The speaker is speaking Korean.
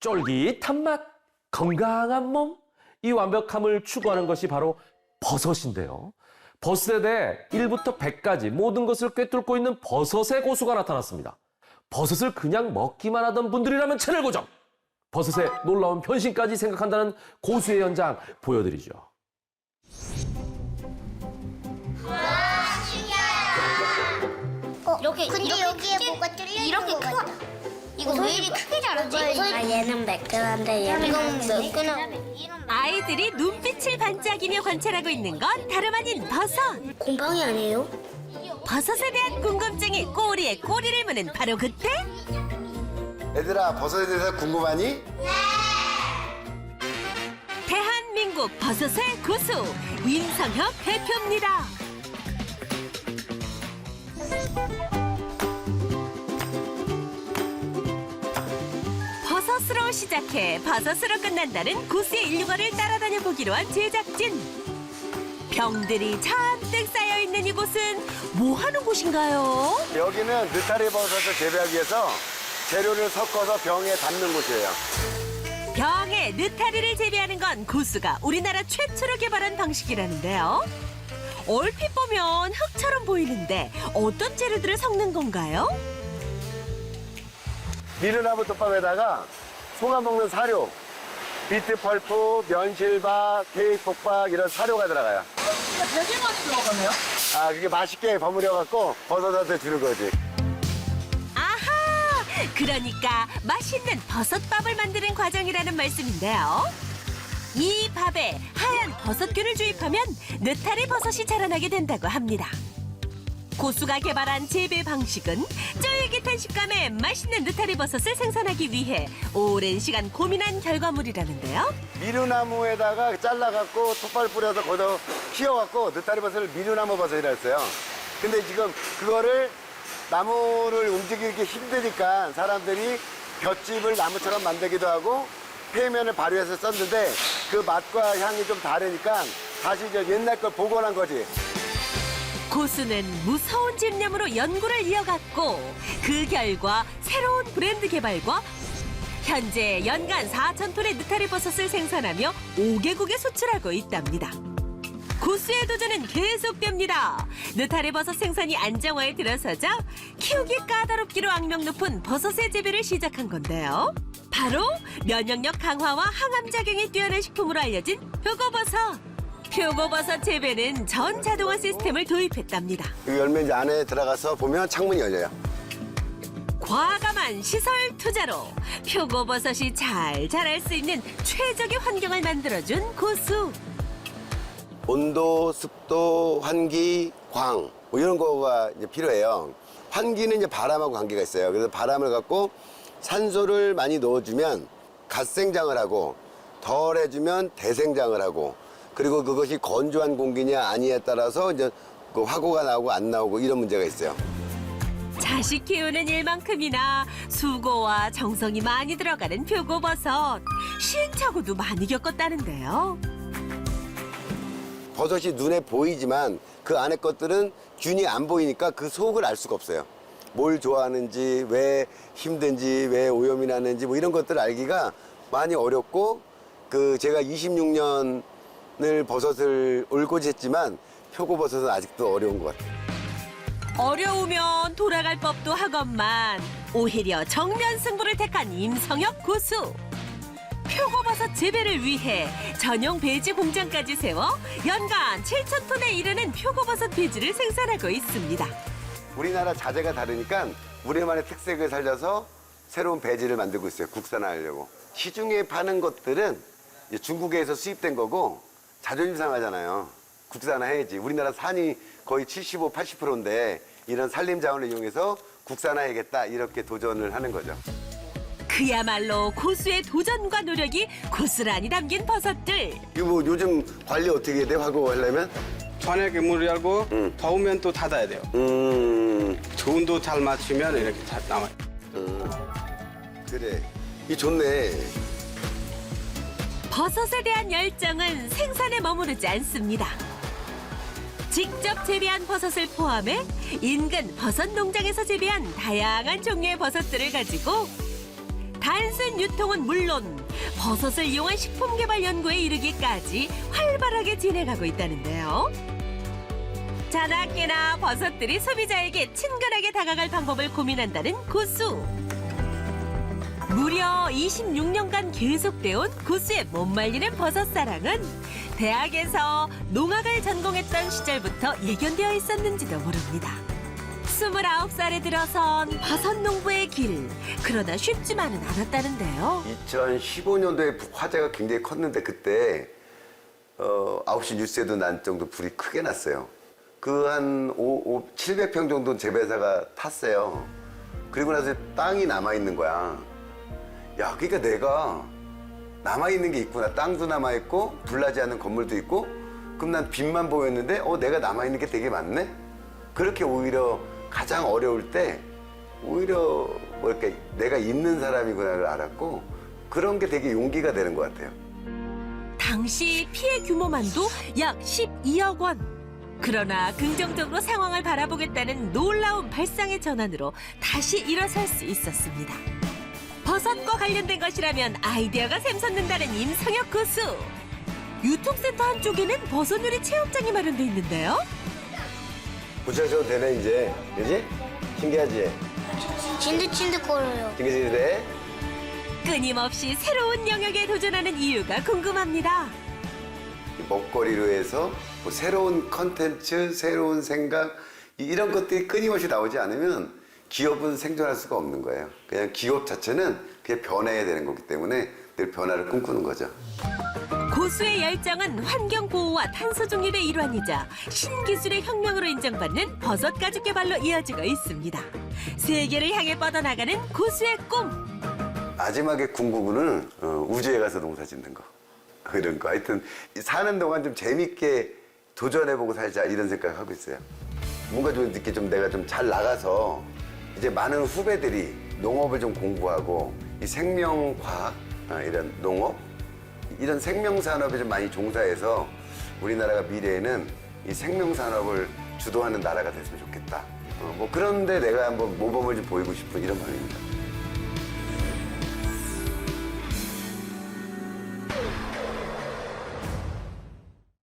쫄깃한 맛, 건강한 몸, 이 완벽함을 추구하는 것이 바로 버섯인데요. 버섯에 대해 1부터 100까지 모든 것을 꿰뚫고 있는 버섯의 고수가 나타났습니다. 버섯을 그냥 먹기만 하던 분들이라면 채널 고정! 버섯의 놀라운 변신까지 생각한다는 고수의 현장 보여드리죠. 근데 여기에 뭐가 뚫려 있는 것 같다. 이거 왜 이리 크게 자라지? 얘는 매끈한데 얘는 이건 매끈하고. 아이들이 눈빛을 반짝이며 관찰하고 있는 건 다름 아닌 버섯. 곰팡이 아니에요? 버섯에 대한 궁금증이 꼬리에 꼬리를 무는 바로 그때 얘들아, 버섯에 대해서 궁금하니? 대한민국 버섯의 고수 임성혁 대표입니다. 버섯으로 시작해 버섯으로 끝난다는 고수의 일과를 따라다녀 보기로 한 제작진. 병들이 잔뜩 쌓여있는 이곳은 뭐 하는 곳인가요? 여기는 느타리 버섯을 재배하기 위해서 재료를 섞어서 병에 담는 곳이에요. 병에 느타리를 재배하는 건 고수가 우리나라 최초로 개발한 방식이라는데요. 얼핏 보면 흙처럼 보이는데 어떤 재료들을 섞는 건가요? 미르나무 덮밥에다가 소가 먹는 사료, 비트 펄프, 면실밥, 케이크볶박 이런 사료가 들어가요. 되게 많이 들어가네요. 아, 그게 맛있게 버무려갖고 버섯한테 주는 거지. 아하! 그러니까 맛있는 버섯밥을 만드는 과정이라는 말씀인데요. 이 밥에 하얀 버섯균을 주입하면 느타리 버섯이 자라나게 된다고 합니다. 고수가 개발한 재배 방식은 쫄깃한 식감의 맛있는 느타리 버섯을 생산하기 위해 오랜 시간 고민한 결과물이라는데요. 미르나무에다가 잘라갖고 톱발 뿌려서 거기다 키워갖고 느타리 버섯을 미르나무 버섯이라 했어요. 근데 지금 그거를 나무를 움직이기 힘드니까 사람들이 볏짚을 나무처럼 만들기도 하고 표면을 발효해서 썼는데 그 맛과 향이 좀 다르니까 다시 이제 옛날 걸 복원한 거지. 고수는 무서운 집념으로 연구를 이어갔고 그 결과 새로운 브랜드 개발과 현재 연간 4,000톤의 느타리 버섯을 생산하며 5개국에 수출하고 있답니다. 고수의 도전은 계속됩니다. 느타리 버섯 생산이 안정화에 들어서자 키우기 까다롭기로 악명 높은 버섯의 재배를 시작한 건데요. 바로 면역력 강화와 항암 작용이 뛰어난 식품으로 알려진 표고버섯. 표고버섯 재배는 전자동화 시스템을 도입했답니다. 이 열매 이제 안에 들어가서 보면 창문이 열려요. 과감한 시설 투자로 표고버섯이 잘 자랄 수 있는 최적의 환경을 만들어준 고수. 온도, 습도, 환기, 광 뭐 이런 거가 이제 필요해요. 환기는 이제 바람하고 관계가 있어요. 그래서 바람을 갖고 산소를 많이 넣어주면 갓생장을 하고 덜 해주면 대생장을 하고 그리고 그것이 건조한 공기냐 아니냐에 따라서 이제 그 화고가 나오고 안 나오고 이런 문제가 있어요. 자식 키우는 일만큼이나 수고와 정성이 많이 들어가는 표고버섯. 시행착오도 많이 겪었다는데요. 버섯이 눈에 보이지만 그 안에 것들은 균이 안 보이니까 그 속을 알 수가 없어요. 뭘 좋아하는지, 왜 힘든지, 왜 오염이 나는지 뭐 이런 것들을 알기가 많이 어렵고 그 제가 26년을 버섯을 올고지했지만 표고버섯은 아직도 어려운 것 같아요. 어려우면 돌아갈 법도 하건만 오히려 정면 승부를 택한 임성혁 고수. 표고버섯 재배를 위해 전용 배지 공장까지 세워 연간 7,000톤에 이르는 표고버섯 배지를 생산하고 있습니다. 우리나라 자재가 다르니까 우리만의 특색을 살려서 새로운 배지를 만들고 있어요. 국산화하려고. 시중에 파는 것들은 이제 중국에서 수입된 거고 자존심 상하잖아요. 국산화해야지. 우리나라 산이 거의 75, 80%인데 이런 산림 자원을 이용해서 국산화해야겠다 이렇게 도전을 하는 거죠. 그야말로 고수의 도전과 노력이 고스란히 담긴 버섯들. 이거 뭐 요즘 관리 어떻게 해야 돼? 화고 하려면? 전액 문을 열고 더우면 또 닫아야 돼요. 저온도 잘 맞추면 이렇게 잘 남아요. 그래. 이 좋네. 버섯에 대한 열정은 생산에 머무르지 않습니다. 직접 재배한 버섯을 포함해 인근 버섯 농장에서 재배한 다양한 종류의 버섯들을 가지고 단순 유통은 물론 버섯을 이용한 식품 개발 연구에 이르기까지 활발하게 진행하고 있다는데요. 자나깨나 버섯들이 소비자에게 친근하게 다가갈 방법을 고민한다는 고수. 무려 26년간 계속돼온 고수의 못 말리는 버섯 사랑은 대학에서 농학을 전공했던 시절부터 예견되어 있었는지도 모릅니다. 29살에 들어선 버섯 농부의 길. 그러나 쉽지만은 않았다는데요. 2015년도에 화재가 굉장히 컸는데 그때 9시 뉴스에도 난 정도 불이 크게 났어요. 그 한 700평 정도 재배사가 탔어요. 그리고 나서 땅이 남아있는 거야. 야, 그러니까 내가 남아있는 게 있구나. 땅도 남아있고 불나지 않는 건물도 있고 그럼 난 빛만 보였는데 내가 남아있는 게 되게 많네? 그렇게 오히려 가장 어려울 때 오히려 뭐랄까 내가 있는 사람이구나를 알았고 그런 게 되게 용기가 되는 것 같아요. 당시 피해 규모만도 약 12억 원. 그러나 긍정적으로 상황을 바라보겠다는 놀라운 발상의 전환으로 다시 일어설 수 있었습니다. 버섯과 관련된 것이라면 아이디어가 샘솟는다는 임성혁 고수. 유통센터 한쪽에는 버섯 요리 체험장이 마련돼 있는데요. 붙여줘도 되네 이제. 그지? 신기하지? 진득진득거려요. 징글징글해. 끊임없이 새로운 영역에 도전하는 이유가 궁금합니다. 먹거리로 해서 뭐 새로운 컨텐츠, 새로운 생각 이런 것들이 끊임없이 나오지 않으면 기업은 생존할 수가 없는 거예요. 그냥 기업 자체는 그냥 변해야 되는 거기 때문에 늘 변화를 꿈꾸는 거죠. 고수의 열정은 환경 보호와 탄소 중립의 일환이자 신기술의 혁명으로 인정받는 버섯 가죽 개발로 이어지고 있습니다. 세계를 향해 뻗어나가는 고수의 꿈. 마지막에 궁극은 우주에 가서 농사 짓는 거. 이런 거. 하여튼 사는 동안 좀 재밌게 도전해보고 살자 이런 생각을 하고 있어요. 뭔가 좀 이렇게 좀 내가 좀 잘 나가서 이제 많은 후배들이 농업을 좀 공부하고 이 생명과학 이런 농업 이런 생명산업에 좀 많이 종사해서 우리나라가 미래에는 이 생명산업을 주도하는 나라가 됐으면 좋겠다. 뭐 그런데 내가 한번 모범을 좀 보이고 싶은 이런 마음입니다.